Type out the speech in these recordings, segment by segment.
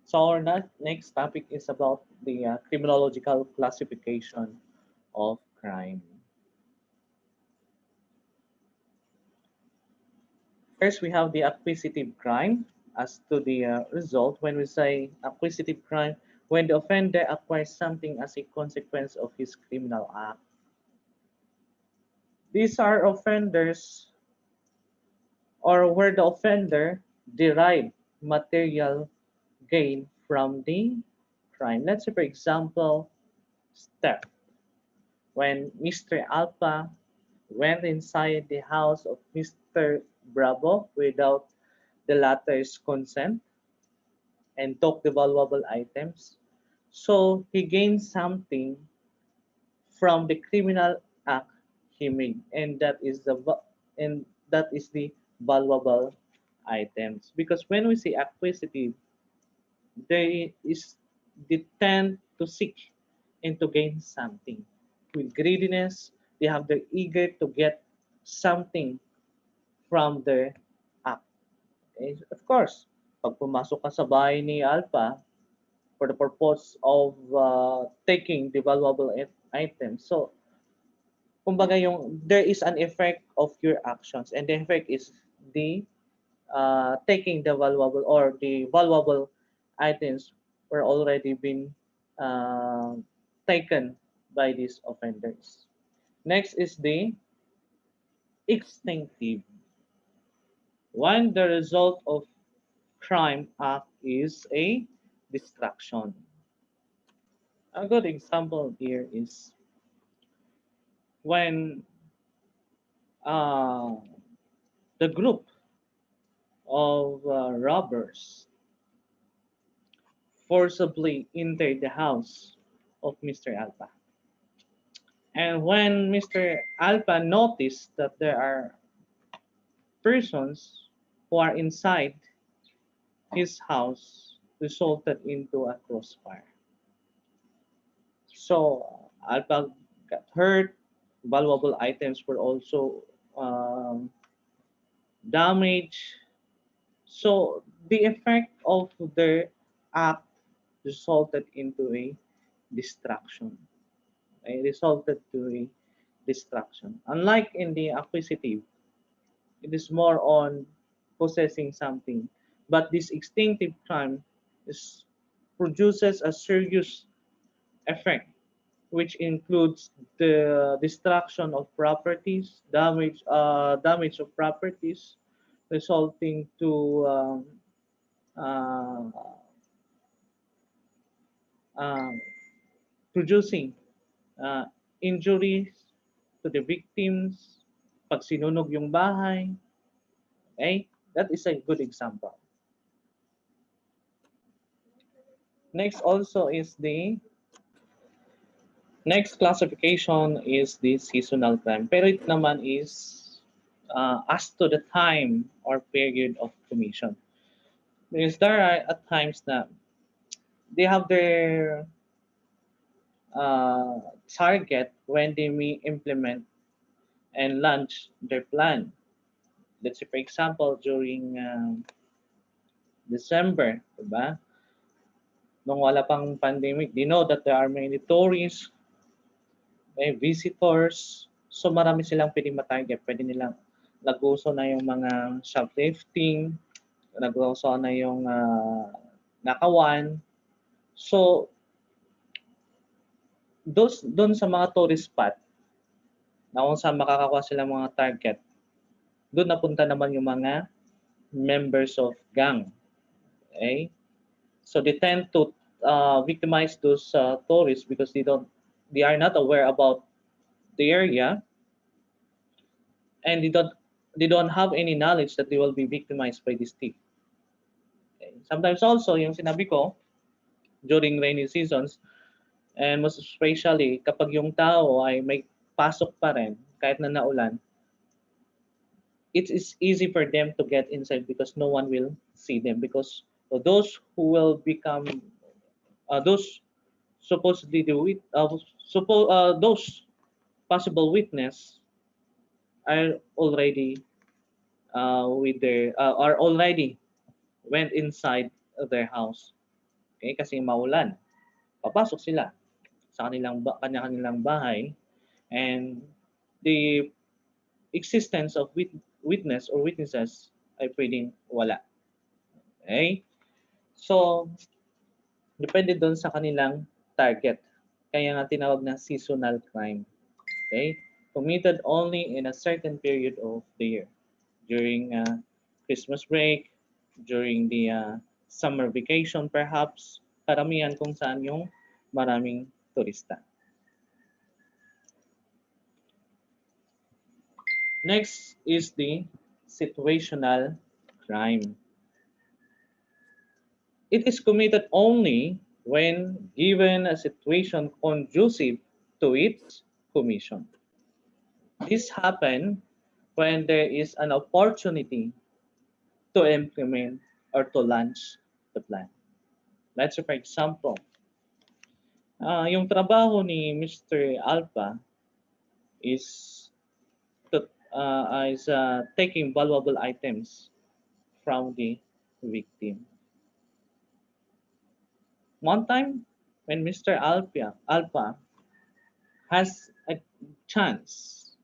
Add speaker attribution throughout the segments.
Speaker 1: So our next topic is about the criminological classification of crime. First, we have the acquisitive crime. As to the result, when we say acquisitive crime, when the offender acquires something as a consequence of his criminal act. These are offenders or where the offender derived material gain from the crime. Let's say, for example, theft. When Mr. Alpha went inside the house of Mr. Bravo without the latter's consent and took the valuable items. So he gained something from the criminal act he made, and that is the valuable items. Because when we say acquisitive, there is the tend to seek and to gain something. With greediness, they have the eager to get something from their act. And of course, pag pumasok ka sa bahay ni Alpha for the purpose of taking the valuable items. So, kumbaga yung there is an effect of your actions and the effect is the taking the valuable or the valuable items were already been uh, taken by these offenders. Next is the extinctive. When the result of crime act is a distraction. A good example here is when uh, the group of robbers forcibly entered the house of Mr. Alpha. And when Mr. Alpha noticed that there are persons who are inside his house, resulted into a crossfire. So Alpha got hurt. Valuable items were also um, damaged. So the effect of their act resulted into a distraction. It resulted to a distraction. Unlike in the acquisitive, it is more on possessing something. But this extinctive crime is produces a serious effect, which includes the destruction of properties, damage of properties, resulting to uh, um, producing uh, injuries to the victims, pag sinunog yung bahay, okay? That is a good example. Next also is the next classification is the seasonal crime. Pero it naman is as to the time or period of commission. Because there are at times na they have their target when they may implement and launch their plan. Let's say, for example, during December, diba? Nung wala pang pandemic, they know that there are many tourists, may visitors. So marami silang pwedeng matarget. Pwede nilang naguso na yung mga shoplifting, naguso na yung nakawan. So, doon sa mga tourist spot, na kung saan makakakuha sila mga target, doon napunta naman yung mga members of gang. Okay? So they tend to victimize those tourists because they are not aware about the area and they don't have any knowledge that they will be victimized by this thief. Okay? Sometimes also yung sinabi ko during rainy seasons and most especially kapag yung tao ay may pasok pa rin kahit na naulan, it is easy for them to get inside because no one will see them because those who will become those supposedly those possible witness are already with their are already went inside their house. Okay? Kasi maulan. Papasok sila sa kanya-kanilang bahay, and the existence of witness or witnesses ay pwedeng wala. Okay? So, depende doon sa kanilang target. Kaya nga tinawag na seasonal crime. Okay? Committed only in a certain period of the year. During Christmas break, during the summer vacation perhaps, karamihan kung saan yung maraming turista. Next is the situational crime. It is committed only when given a situation conducive to its commission. This happens when there is an opportunity to implement or to launch the plan. Let's say, for example, yung trabaho ni Mr. Alpha is taking valuable items from the victim. One time, when Mr. Alpha has a chance,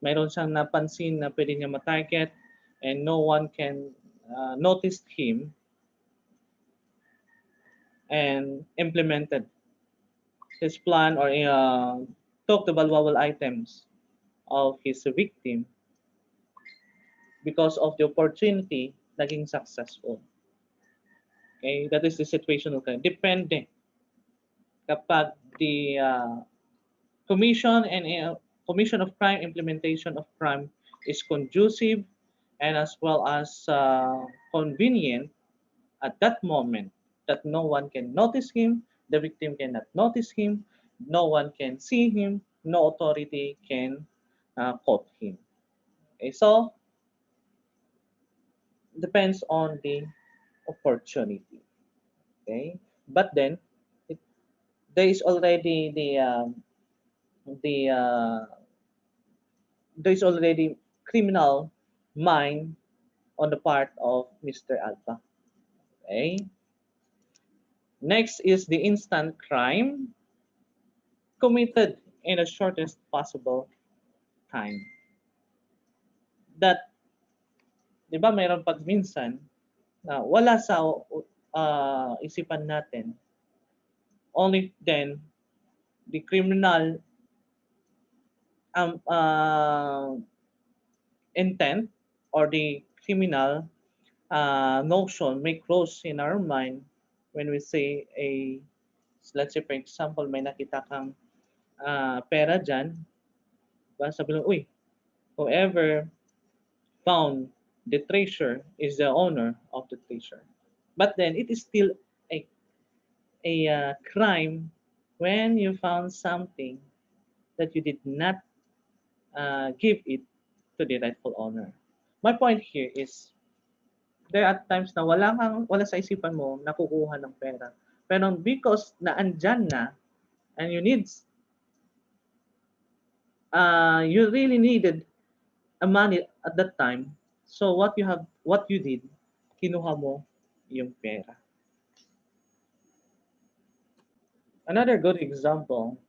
Speaker 1: mayroon siyang napansin na pwede niya matarget and no one can notice him and implemented his plan or took the valuable items of his victim because of the opportunity, naging successful. Okay, that is the situational crime. Depende kapag the commission and commission of crime, implementation of crime is conducive and as well as convenient at that moment that no one can notice him, the victim cannot notice him, no one can see him, no authority can caught him. Okay, so depends on the opportunity. Okay, but then it, there is already the there is already criminal mind on the part of Mr. Alpha. Okay. Next is the instant crime committed in the shortest possible time. That, di ba mayroon pag minsan na wala sa isipan natin, only then the criminal intent or the criminal notion may cross in our mind when we say let's say for example, may nakita kang pera dyan, diba? Sabi mo, uy, whoever found the treasure is the owner of the treasure. But then it is still a crime when you found something that you did not give it to the rightful owner. My point here is there are times na wala sa isipan mo nakukuha ng pera. Pero because na andyan na and you really needed a money at that time. So what you did, kinuha mo yung pera. Another good example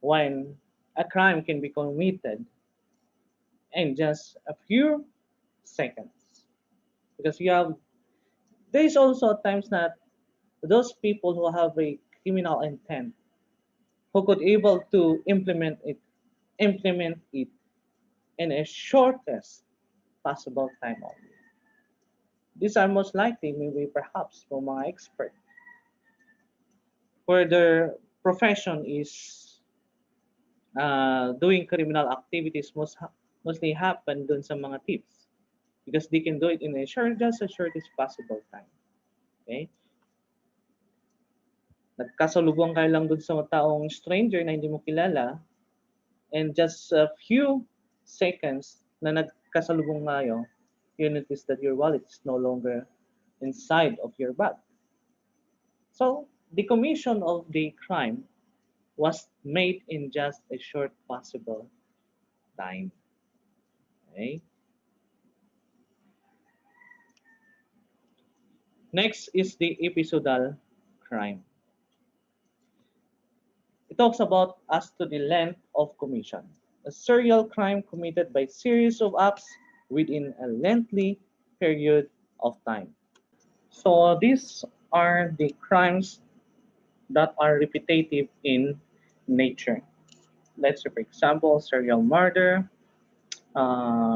Speaker 1: when a crime can be committed in just a few seconds. Because there is also times that those people who have a criminal intent who could able to implement it in a shortest possible time only. These are most likely maybe perhaps from mga expert where their profession is doing criminal activities mostly happen dun sa mga tips because they can do it in just a shortest possible time. Okay? Nagkasalubong kayo lang dun sa taong stranger na hindi mo kilala and just a few seconds na nagkasalubong kayo, you notice that your wallet is no longer inside of your bag. So, the commission of the crime was made in just a short possible time. Okay? Next is the episodal crime. It talks about as to the length of commission. A serial crime committed by series of acts within a lengthy period of time. So these are the crimes that are repetitive in nature. Let's say, for example, serial murder,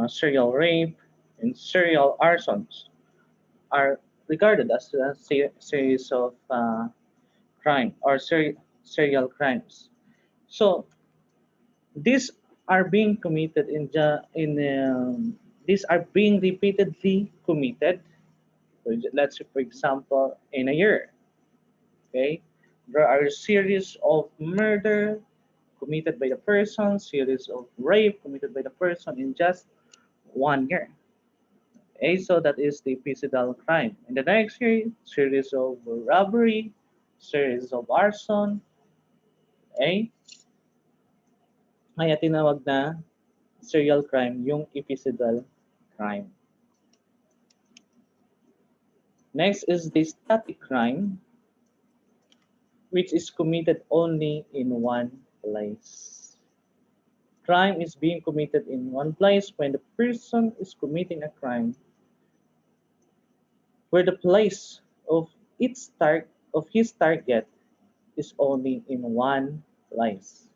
Speaker 1: serial rape, and serial arsons are regarded as a series of crime or serial crimes. So these are being committed these are being repeatedly committed. Let's say, for example, in a year. Okay, there are a series of murder committed by the person, series of rape committed by the person in just 1 year. Okay, so that is the physical crime. In the next year, series of robbery, series of arson, okay, kaya tinawag na serial crime yung episodal crime. Next is the static crime, which is committed only in one place. Crime is being committed in one place when the person is committing a crime where the place of his target is only in one place.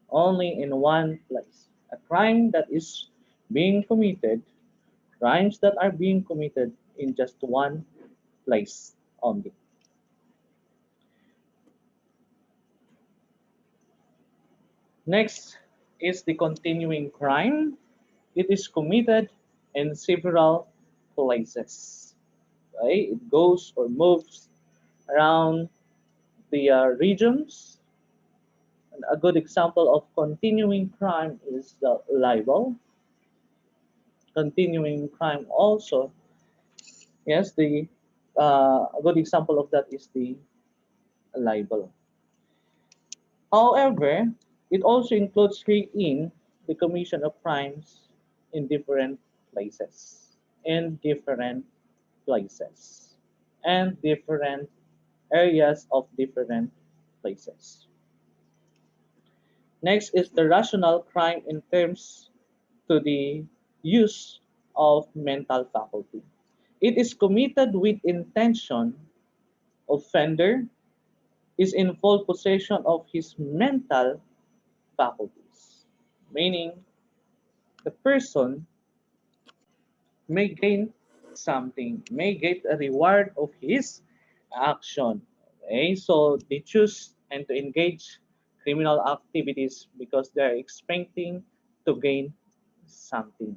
Speaker 1: Only in one place. A crime that is being committed, crimes that are being committed in just one place only. Next is the continuing crime. It is committed in several places. Right? It goes or moves around the regions. And a good example of continuing crime is the libel. Continuing crime also, yes, the a good example of that is the libel. However, it also includes herein the commission of crimes in different places, in different places, and different areas of different places. Next is the rational crime in terms to the use of mental faculty. It is committed with intention. Offender is in full possession of his mental faculties, meaning the person may gain something, may get a reward of his action. Okay, so they choose and to engage criminal activities because they're expecting to gain something.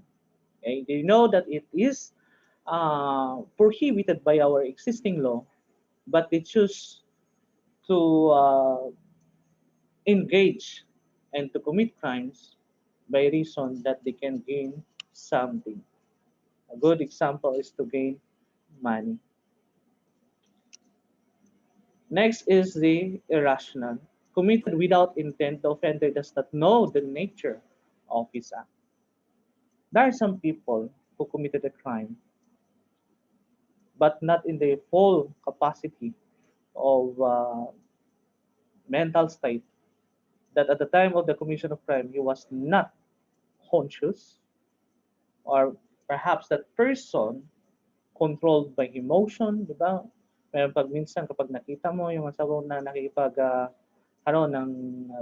Speaker 1: Okay, they know that it is prohibited by our existing law, but they choose to engage and to commit crimes by reason that they can gain something. A good example is to gain money. Next is the irrational. Committed without intent, the offender does not know the nature of his act. There are some people who committed a crime, but not in the full capacity of mental state, that at the time of the commission of crime, he was not conscious, or perhaps that person controlled by emotion, di ba? Pero pag minsan kapag nakita mo yung asawa na nakikipag karoon ng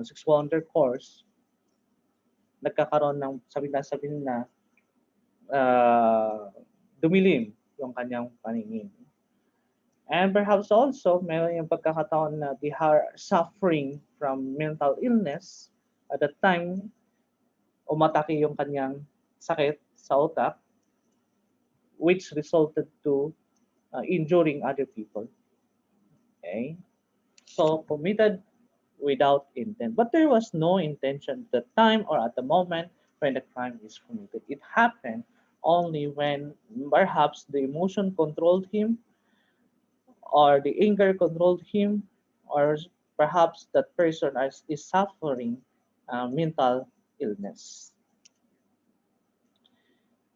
Speaker 1: sexual intercourse, nagkakaroon ng sabihin na uh, dumilim yung kanyang paningin. And perhaps also, meron yung pagkakataon na they are suffering from mental illness. At that time, umatake yung kanyang sakit sa utak, which resulted to injuring other people. Okay? So, committed without intent. But there was no intention at the time or at the moment when the crime is committed. It happened only when perhaps the emotion controlled him, or the anger controlled him, or perhaps that person is suffering mental illness.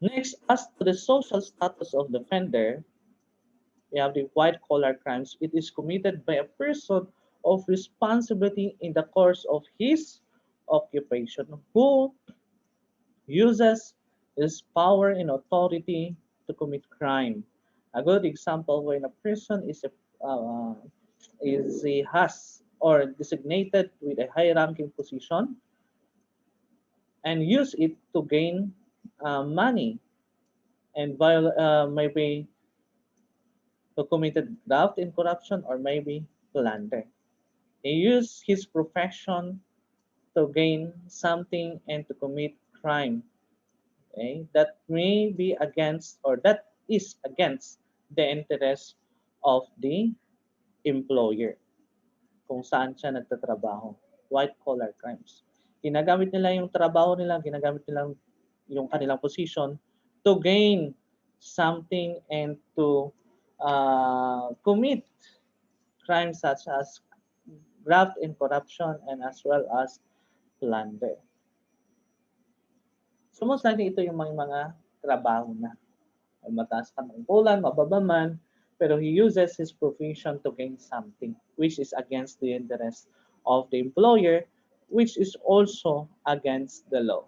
Speaker 1: Next, as to the social status of the offender, We have the white collar crimes. It is committed by a person of responsibility in the course of his occupation who uses his power and authority to commit crime. A good example when a person is a has or designated with a high-ranking position and use it to gain money and maybe to committed graft in corruption or maybe plunder. He used his profession to gain something and to commit crime. Okay? That may be against or that is against the interest of the employer kung saan siya nagtatrabaho. White collar crimes. Ginagamit nila yung trabaho nila, ginagamit nila yung kanilang position to gain something and to commit crimes such as graft and corruption and as well as plunder. So most likely ito yung mga trabaho na mataas ang tungkulan, mababa man, pero he uses his profession to gain something which is against the interest of the employer, which is also against the law.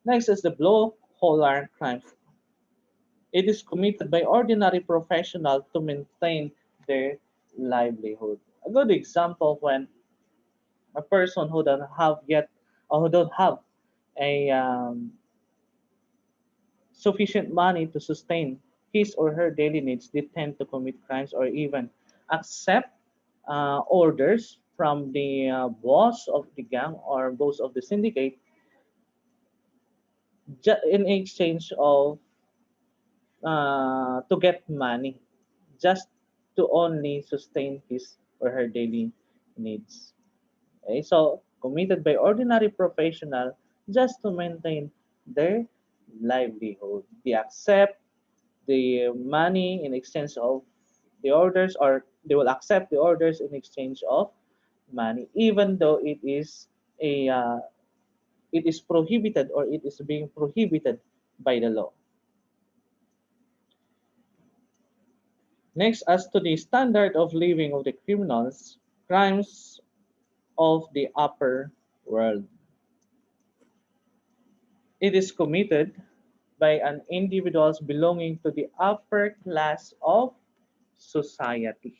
Speaker 1: Next is the blue-collar crimes. It is committed by ordinary professionals to maintain their livelihood. A good example when a person who don't have yet or who don't have a sufficient money to sustain his or her daily needs, they tend to commit crimes or even accept orders from the boss of the gang or boss of the syndicate in exchange of to get money just to only sustain his or her daily needs. Okay, so committed by ordinary professional just to maintain their livelihood. They accept the money in exchange of the orders, or they will accept the orders in exchange of money, even though it is prohibited or it is being prohibited by the law. Next, as to the standard of living of the criminals, crimes of the upper world. It is committed by an individuals belonging to the upper class of society.